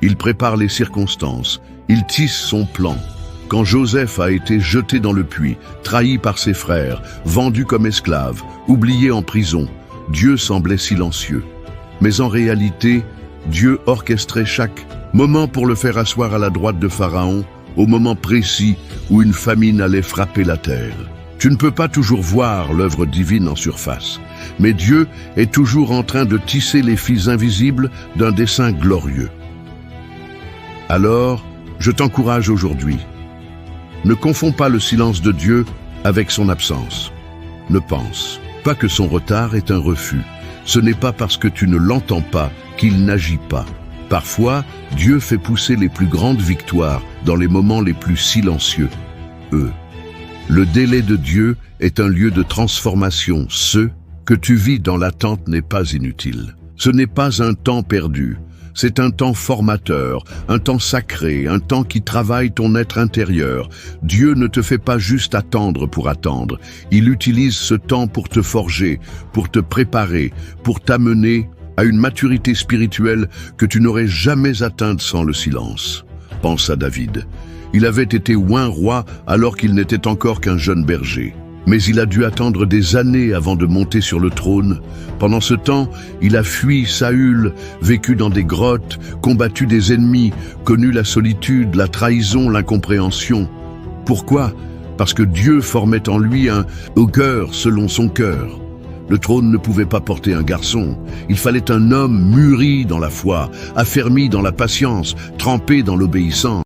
Il prépare les circonstances, il tisse son plan. Quand Joseph a été jeté dans le puits, trahi par ses frères, vendu comme esclave, oublié en prison, Dieu semblait silencieux. Mais en réalité, Dieu orchestrait chaque moment pour le faire asseoir à la droite de Pharaon, au moment précis où une famine allait frapper la terre. Tu ne peux pas toujours voir l'œuvre divine en surface, mais Dieu est toujours en train de tisser les fils invisibles d'un dessein glorieux. Alors, je t'encourage aujourd'hui. Ne confonds pas le silence de Dieu avec son absence. Ne pense pas que son retard est un refus. Ce n'est pas parce que tu ne l'entends pas qu'il n'agit pas. Parfois, Dieu fait pousser les plus grandes victoires dans les moments les plus silencieux. Le délai de Dieu est un lieu de transformation. Ce que tu vis dans l'attente n'est pas inutile. Ce n'est pas un temps perdu. C'est un temps formateur, un temps sacré, un temps qui travaille ton être intérieur. Dieu ne te fait pas juste attendre pour attendre. Il utilise ce temps pour te forger, pour te préparer, pour t'amener à une maturité spirituelle que tu n'aurais jamais atteinte sans le silence. Pense à David. Il avait été oint roi alors qu'il n'était encore qu'un jeune berger. Mais il a dû attendre des années avant de monter sur le trône. Pendant ce temps, il a fui Saül, vécu dans des grottes, combattu des ennemis, connu la solitude, la trahison, l'incompréhension. Pourquoi? Parce que Dieu formait en lui un cœur selon son cœur. Le trône ne pouvait pas porter un garçon. Il fallait un homme mûri dans la foi, affermi dans la patience, trempé dans l'obéissance.